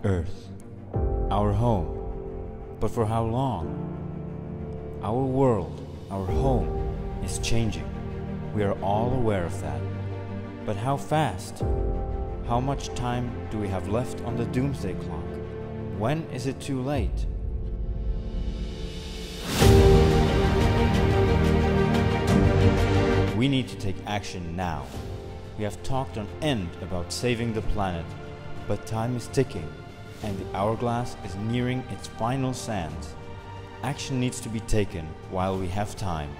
Earth, our home. But for how long? Our world, our home, is changing. We are all aware of that. But how fast? How much time do we have left on the doomsday clock? When is it too late? We need to take action now. We have talked on end about saving the planet, but time is ticking and the hourglass is nearing its final sands. Action needs to be taken while we have time.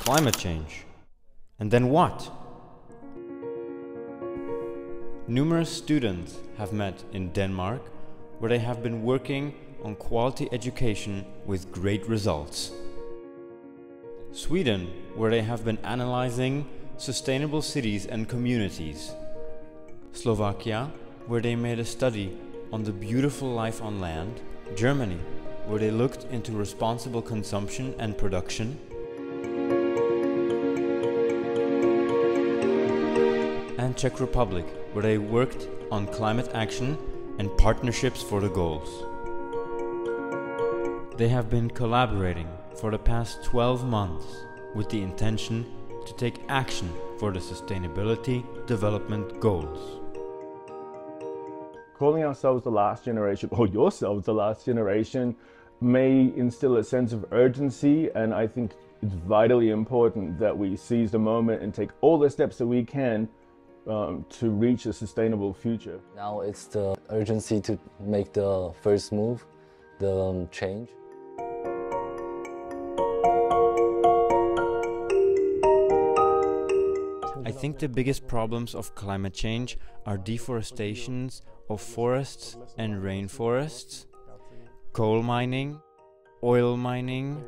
Climate change. And then what? Numerous students have met in Denmark, where they have been working on quality education with great results. Sweden, where they have been analyzing sustainable cities and communities. Slovakia, where they made a study on the beautiful life on land. Germany, where they looked into responsible consumption and production. And Czech Republic, where they worked on climate action and partnerships for the goals. They have been collaborating for the past 12 months with the intention to take action for the Sustainability Development Goals. Calling ourselves the last generation, or yourselves the last generation, may instill a sense of urgency, and I think it's vitally important that we seize the moment and take all the steps that we can to reach a sustainable future. Now it's the urgency to make the first move, the change. I think the biggest problems of climate change are deforestation of forests and rainforests, coal mining, oil mining,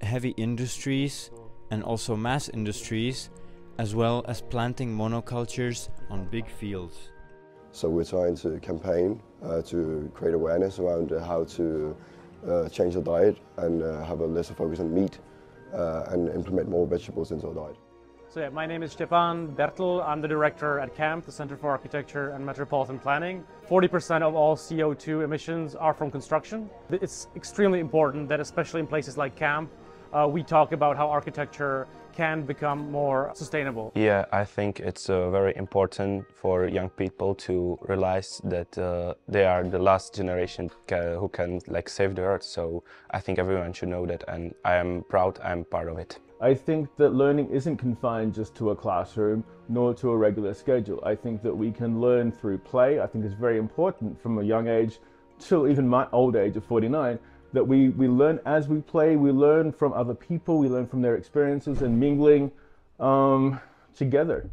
heavy industries and also mass industries, as well as planting monocultures on big fields. So we're trying to campaign to create awareness around how to change the diet and have a lesser focus on meat and implement more vegetables into our diet. So yeah, my name is Stepan Bertel. I'm the director at CAMP, the Center for Architecture and Metropolitan Planning. 40% of all CO2 emissions are from construction. It's extremely important that, especially in places like CAMP, we talk about how architecture can become more sustainable. Yeah, I think it's very important for young people to realize that they are the last generation who can save the earth. So I think everyone should know that, and I am proud I'm part of it. I think that learning isn't confined just to a classroom nor to a regular schedule. I think that we can learn through play. I think it's very important from a young age till even my old age of 49 that we learn as we play, we learn from other people, we learn from their experiences and mingling together.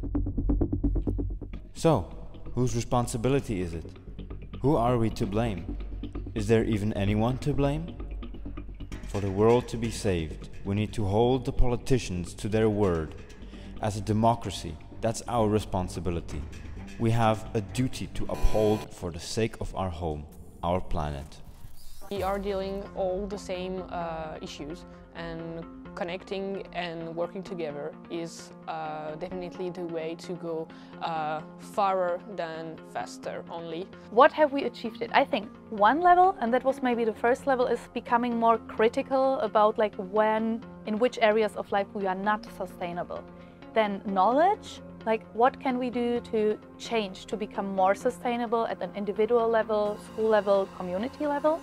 So, whose responsibility is it? Who are we to blame? Is there even anyone to blame? For the world to be saved, we need to hold the politicians to their word. As a democracy, that's our responsibility. We have a duty to uphold for the sake of our home, our planet. We are dealing all the same issues, and connecting and working together is definitely the way to go farther than faster only. What have we achieved it? I think one level, and that was maybe the first level, is becoming more critical about in which areas of life we are not sustainable. Then knowledge, what can we do to change, to become more sustainable at an individual level, school level, community level.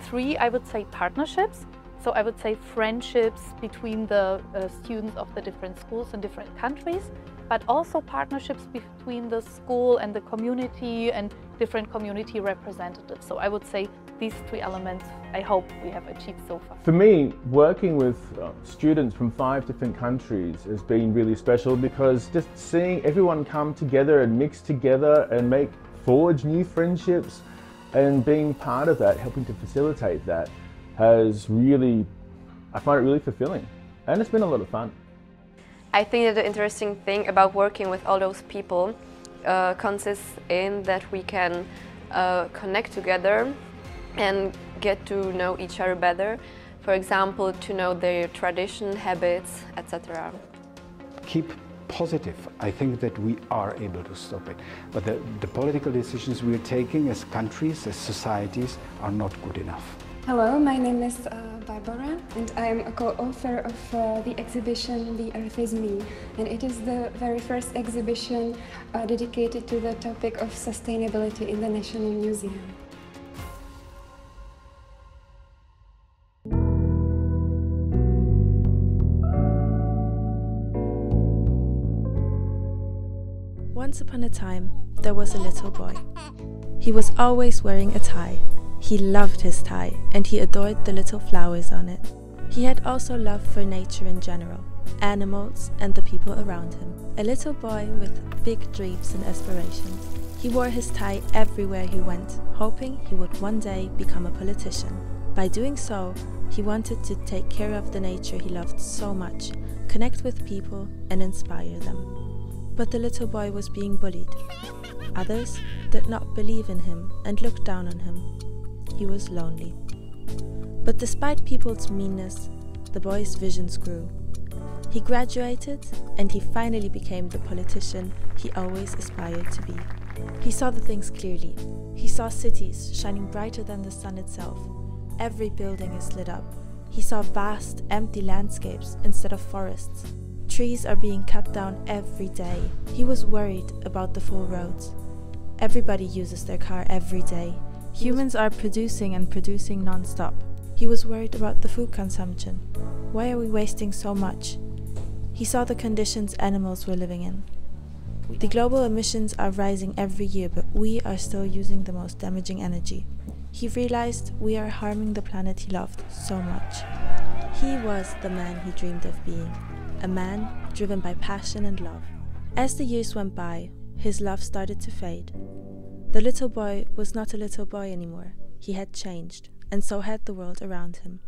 3, I would say partnerships. So I would say friendships between the students of the different schools in different countries, but also partnerships between the school and the community and different community representatives. So I would say these three elements I hope we have achieved so far. For me, working with students from 5 different countries has been really special, because just seeing everyone come together and mix together and forge new friendships, and being part of that, helping to facilitate that, has really, I find it really fulfilling, and it's been a lot of fun. I think that the interesting thing about working with all those people consists in that we can connect together and get to know each other better. For example, to know their tradition, habits, etc. Keep positive. I think that we are able to stop it. But the political decisions we are taking as countries, as societies, are not good enough. Hello, my name is Barbara, and I am a co-author of the exhibition The Earth is Me, and it is the very first exhibition dedicated to the topic of sustainability in the National Museum. Once upon a time, there was a little boy. He was always wearing a tie. He loved his tie, and he adored the little flowers on it. He had also love for nature in general, animals and the people around him. A little boy with big dreams and aspirations. He wore his tie everywhere he went, hoping he would one day become a politician. By doing so, he wanted to take care of the nature he loved so much, connect with people and inspire them. But the little boy was being bullied. Others did not believe in him and looked down on him. He was lonely. But despite people's meanness, the boy's visions grew. He graduated and he finally became the politician he always aspired to be. He saw the things clearly. He saw cities shining brighter than the sun itself. Every building is lit up. He saw vast, empty landscapes instead of forests. Trees are being cut down every day. He was worried about the full roads. Everybody uses their car every day. Humans are producing and producing non-stop. He was worried about the food consumption. Why are we wasting so much? He saw the conditions animals were living in. The global emissions are rising every year, but we are still using the most damaging energy. He realized we are harming the planet he loved so much. He was the man he dreamed of being, a man driven by passion and love. As the years went by, his love started to fade. The little boy was not a little boy anymore. He had changed, and so had the world around him.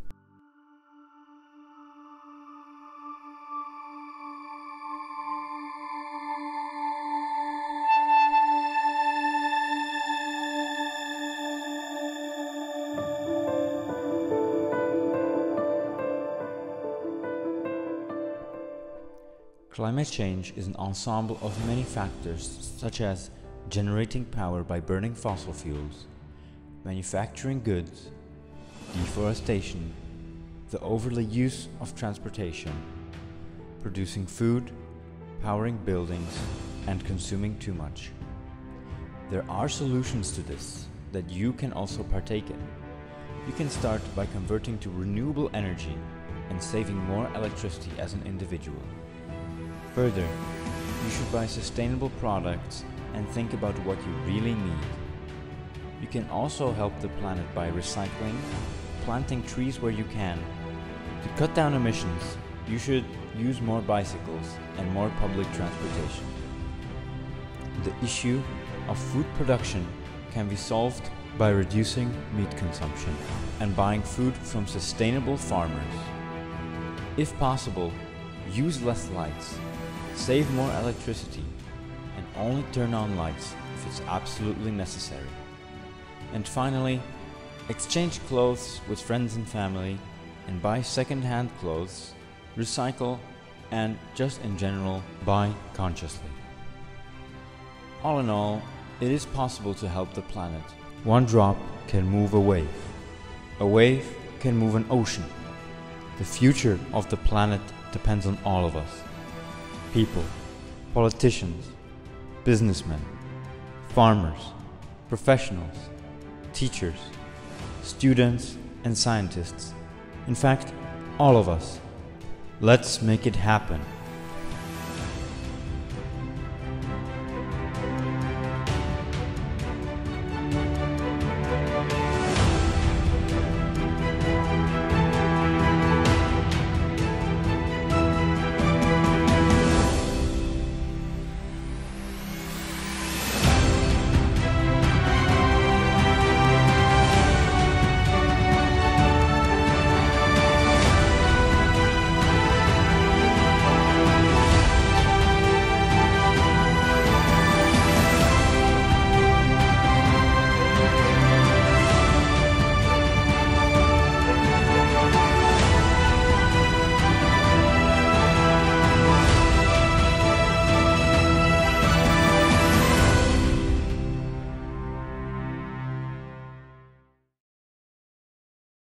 Climate change is an ensemble of many factors, such as generating power by burning fossil fuels, manufacturing goods, deforestation, the overly use of transportation, producing food, powering buildings, and consuming too much. There are solutions to this that you can also partake in. You can start by converting to renewable energy and saving more electricity as an individual. Further, you should buy sustainable products and think about what you really need. You can also help the planet by recycling, planting trees where you can. To cut down emissions, you should use more bicycles and more public transportation. The issue of food production can be solved by reducing meat consumption and buying food from sustainable farmers. If possible, use less lights, save more electricity, and only turn on lights if it's absolutely necessary. And finally, exchange clothes with friends and family, and buy second-hand clothes, recycle, and just in general, buy consciously. All in all, it is possible to help the planet. One drop can move a wave. A wave can move an ocean. The future of the planet depends on all of us. People, politicians, businessmen, farmers, professionals, teachers, students, and scientists. In fact, all of us. Let's make it happen.